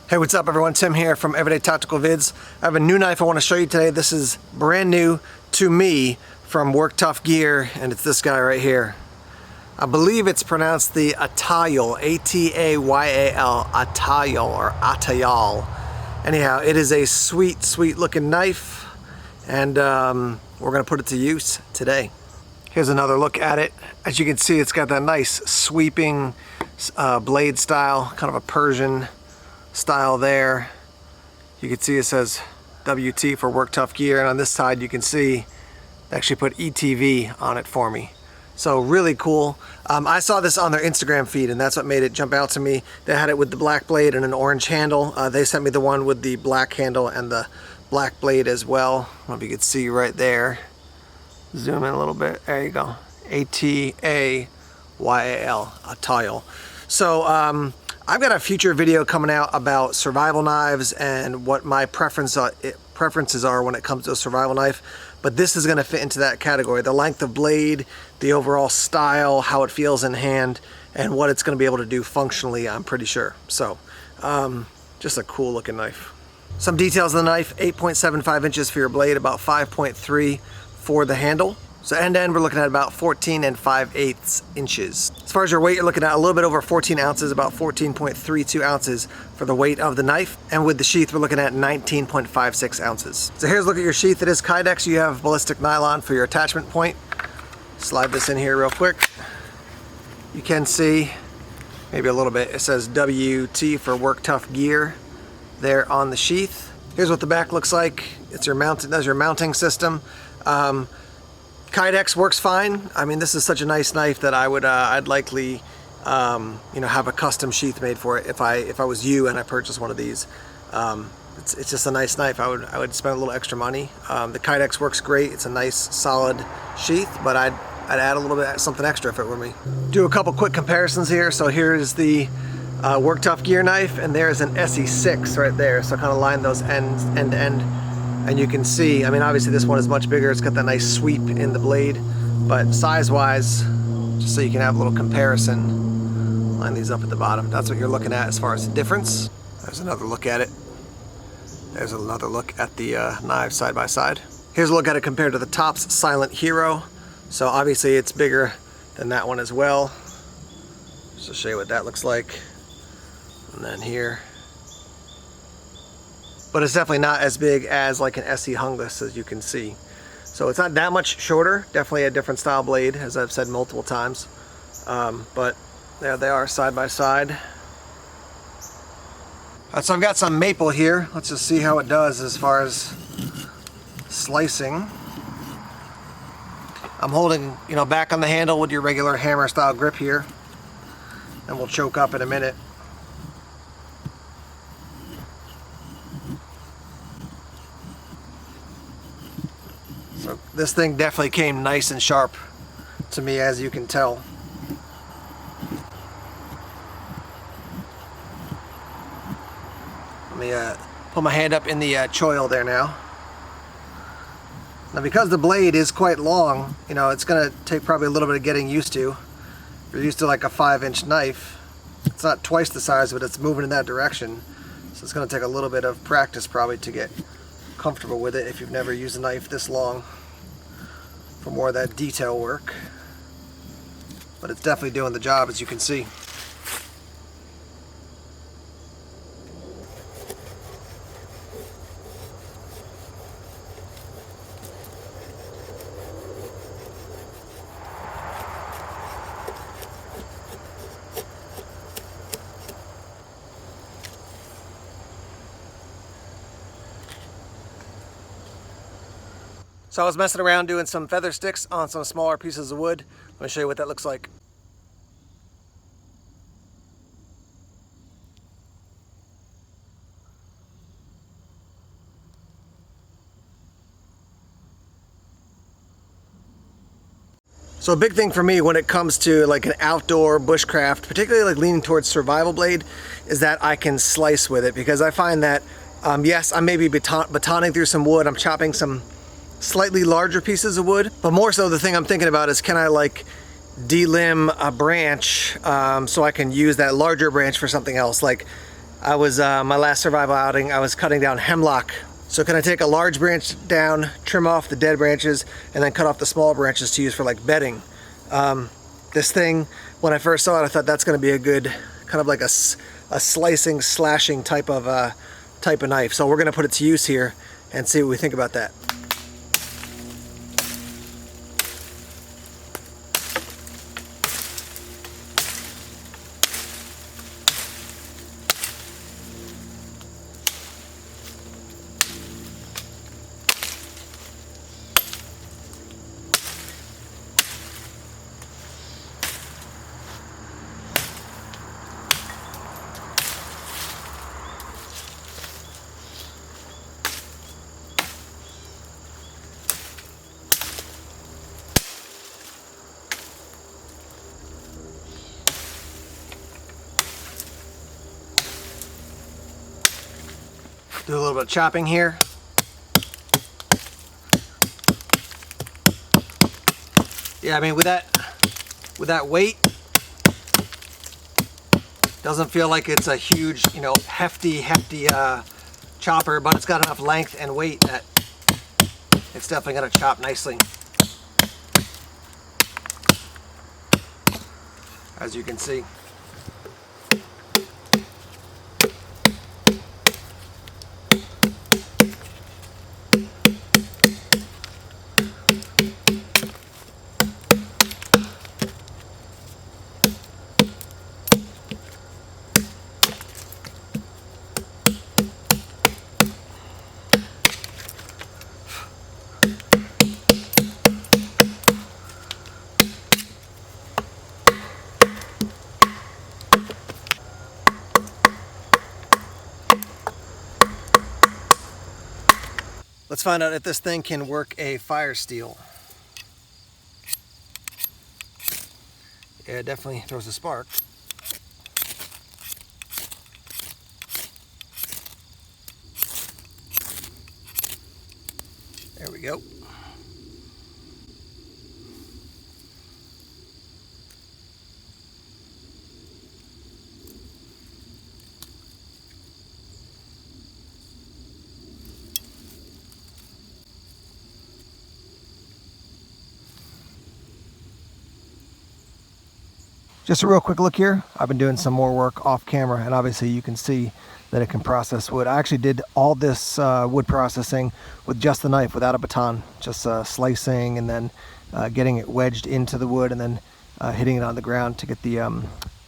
Hey, what's up everyone? Tim here from Everyday Tactical Vids. I have a new knife I want to show you today. This is brand new to me from Work Tough Gear, and it's this guy right here. I believe it's pronounced the Atayal, A-T-A-Y-A-L, Atayal or Atayal. Anyhow, it is a sweet, sweet looking knife, and we're going to put it to use today. Here's another look at it. As you can see, it's got that nice sweeping blade style, kind of a Persian style there. You can see it says WT for Work Tough Gear, and on this side you can see they actually put ETV on it for me. So really cool. I saw this on their Instagram feed, and that's what made it jump out to me. They had it with the black blade and an orange handle. They sent me the one with the black handle and the black blade as well. I don't know if you could see right there. Zoom in a little bit. There you go. A-T-A-Y-A-L, Atayal. So I've got a future video coming out about survival knives and what my preferences are when it comes to a survival knife, but this is going to fit into that category. The length of blade, the overall style, how it feels in hand, and what it's going to be able to do functionally, I'm pretty sure. So just a cool looking knife. Some details of the knife: 8.75 inches for your blade, about 5.3 for the handle. So end to end, we're looking at about 14 5/8 inches. As far as your weight, you're looking at a little bit over 14 ounces, about 14.32 ounces for the weight of the knife. And with the sheath, we're looking at 19.56 ounces. So here's a look at your sheath. It is Kydex. You have ballistic nylon for your attachment point. Slide this in here real quick. You can see, maybe a little bit, it says WT for Work Tough Gear there on the sheath. Here's what the back looks like. It's your mounting system. Kydex works fine. I mean, this is such a nice knife that I'd likely have a custom sheath made for it if I was you and I purchased one of these. It's just a nice knife. I would spend a little extra money. The Kydex works great. It's a nice solid sheath, but I'd add a little bit something extra if it were me. Do a couple quick comparisons here. So here is the Work Tough Gear knife, and there's an SE6 right there. So kind of line those ends end to end. And you can see, I mean, obviously this one is much bigger. It's got that nice sweep in the blade, but size-wise, just so you can have a little comparison, line these up at the bottom. That's what you're looking at as far as the difference. There's another look at it. There's another look at the knives side by side. Here's a look at it compared to the Tops Silent Hero. So obviously it's bigger than that one as well. Just to show you what that looks like. And then here. But it's definitely not as big as like an SE Hungless, as you can see. So it's not that much shorter, definitely a different style blade, as I've said multiple times. But there they are side by side. So I've got some maple here. Let's just see how it does as far as slicing. I'm holding, back on the handle with your regular hammer style grip here, and we'll choke up in a minute. So this thing definitely came nice and sharp to me, as you can tell. Let me put my hand up in the choil there now. Now because the blade is quite long, it's going to take probably a little bit of getting used to. If you're used to like a 5-inch knife, it's not twice the size, but it's moving in that direction. So it's going to take a little bit of practice probably to get comfortable with it if you've never used a knife this long for more of that detail work. But it's definitely doing the job, as you can see. So I was messing around doing some feather sticks on some smaller pieces of wood. Let me show you what that looks like. So a big thing for me when it comes to like an outdoor bushcraft, particularly like leaning towards survival blade, is that I can slice with it, because I find that yes, I may be batoning through some wood, I'm chopping some slightly larger pieces of wood, but more so the thing I'm thinking about is, can I like delimb a branch so I can use that larger branch for something else? Like I was, my last survival outing, I was cutting down hemlock. So can I take a large branch down, trim off the dead branches, and then cut off the small branches to use for like bedding. This thing, when I first saw it, I thought that's going to be a good, kind of like a slicing, slashing type of knife. So we're going to put it to use here and see what we think about that. Do a little bit of chopping here. Yeah, I mean, with that weight, doesn't feel like it's a huge, you know, hefty chopper, but it's got enough length and weight that it's definitely gonna chop nicely. As you can see. Let's find out if this thing can work a fire steel. Yeah, it definitely throws a spark. There we go. Just a real quick look here. I've been doing some more work off camera, and obviously you can see that it can process wood. I actually did all this wood processing with just the knife, without a baton, just slicing and then getting it wedged into the wood and then hitting it on the ground to get the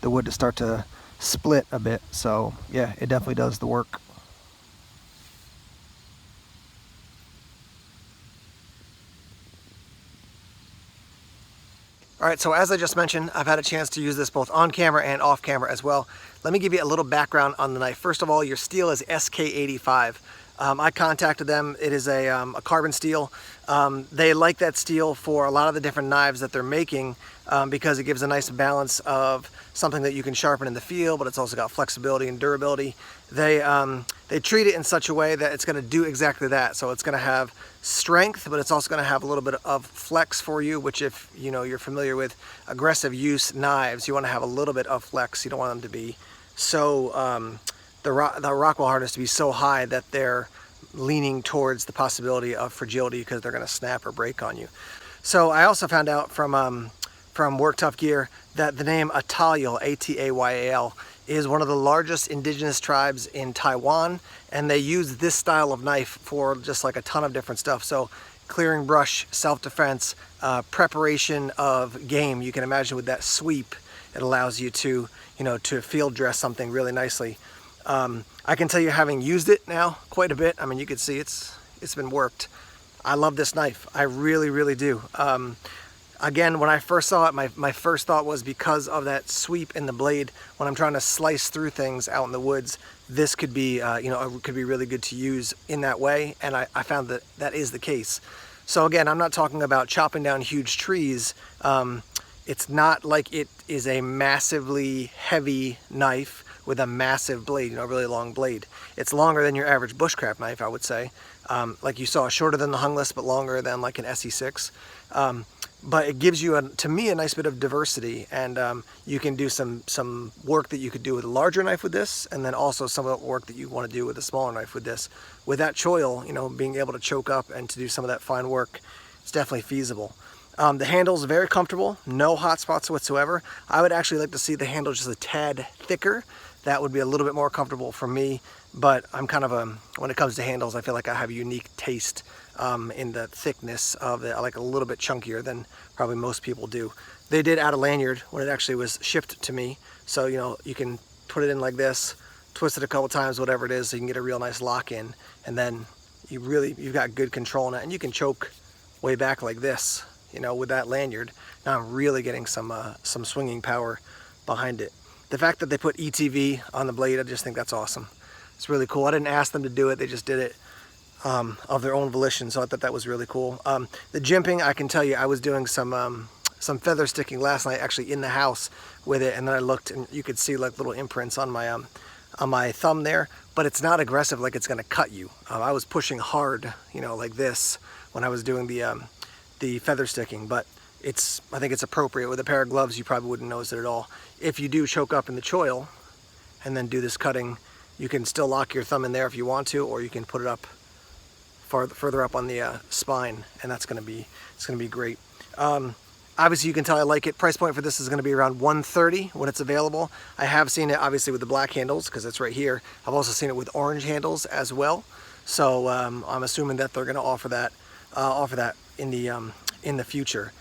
wood to start to split a bit. So yeah, it definitely does the work. All right, so as I just mentioned, I've had a chance to use this both on camera and off camera as well. Let me give you a little background on the knife. First of all, your steel is SK85. I contacted them. It is a carbon steel. They like that steel for a lot of the different knives that they're making because it gives a nice balance of something that you can sharpen in the field, but it's also got flexibility and durability. They treat it in such a way that it's going to do exactly that. So it's going to have strength, but it's also going to have a little bit of flex for you, which if you know you're familiar with aggressive use knives, you want to have a little bit of flex. You don't want them to be so the Rockwell hardness to be so high that they're leaning towards the possibility of fragility because they're going to snap or break on you. So I also found out from Work Tough Gear that the name Atayal, A-T-A-Y-A-L, is one of the largest indigenous tribes in Taiwan, and they use this style of knife for just like a ton of different stuff. So clearing brush, self-defense, preparation of game. You can imagine with that sweep, it allows you to, you know, to field dress something really nicely. I can tell you, having used it now quite a bit, I mean, you can see it's been worked. I love this knife. I really, really do. Again, when I first saw it, my first thought was because of that sweep in the blade. When I'm trying to slice through things out in the woods, this could be, you know, it could be really good to use in that way. And I found that that is the case. So again, I'm not talking about chopping down huge trees. It's not like it is a massively heavy knife with a massive blade, you know, a really long blade. It's longer than your average bushcraft knife, I would say. Like you saw, shorter than the hungless, but longer than like an SE6. but it gives you, to me, a nice bit of diversity, and you can do some work that you could do with a larger knife with this, and then also some of the work that you want to do with a smaller knife with this. With that choil, you know, being able to choke up and to do some of that fine work, it's definitely feasible. The handle's very comfortable, no hot spots whatsoever. I would actually like to see the handle just a tad thicker. That would be a little bit more comfortable for me, but I'm kind of when it comes to handles, I feel like I have a unique taste in the thickness of it. I like a little bit chunkier than probably most people do. They did add a lanyard when it actually was shipped to me, so you know, you can put it in like this, twist it a couple times, whatever it is, so you can get a real nice lock in, and then you've got good control on it, and you can choke way back like this, you know, with that lanyard. Now I'm really getting some swinging power behind it. The fact that they put ETV on the blade, I just think that's awesome. It's really cool. I didn't ask them to do it, they just did it of their own volition, so I thought that was really cool. The jimping, I can tell you, I was doing some feather sticking last night actually in the house with it, and then I looked and you could see like little imprints on my thumb there, but it's not aggressive like it's gonna cut you. I was pushing hard, you know, like this when I was doing the feather sticking, but I think it's appropriate. With a pair of gloves, you probably wouldn't notice it at all. If you do choke up in the choil and then do this cutting, you can still lock your thumb in there if you want to, or you can put it up further up on the spine, and it's gonna be great. Obviously, you can tell I like it. Price point for this is gonna be around $130 when it's available. I have seen it obviously with the black handles because it's right here. I've also seen it with orange handles as well. So I'm assuming that they're gonna offer that in the future.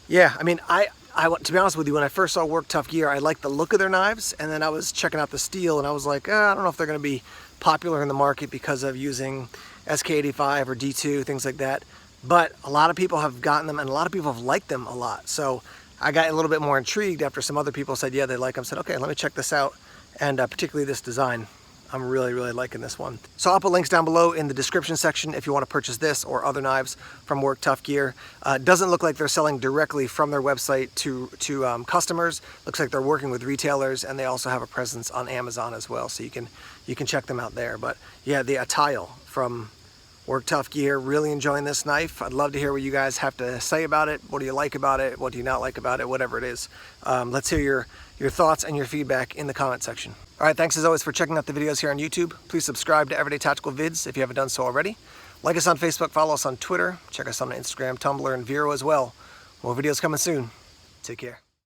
Yeah, I mean, to be honest with you, when I first saw Work Tough gear, I liked the look of their knives, and then I was checking out the steel, and I was like, I don't know if they're going to be popular in the market because of using SK85 or D2, things like that. But a lot of people have gotten them, and a lot of people have liked them a lot. So I got a little bit more intrigued after some other people said, yeah, they like them. I said, okay, let me check this out, and particularly this design. I'm really, really liking this one. So I'll put links down below in the description section if you want to purchase this or other knives from Work Tough Gear. It doesn't look like they're selling directly from their website to customers. Looks like they're working with retailers, and they also have a presence on Amazon as well, so you can check them out there. But yeah, the Atayal from Work Tough Gear, really enjoying this knife. I'd love to hear what you guys have to say about it. What do you like about it? What do you not like about it? Whatever it is. Let's hear your thoughts and your feedback in the comment section. All right, thanks as always for checking out the videos here on YouTube. Please subscribe to Everyday Tactical Vids if you haven't done so already. Like us on Facebook, follow us on Twitter, check us on Instagram, Tumblr, and Vero as well. More videos coming soon. Take care.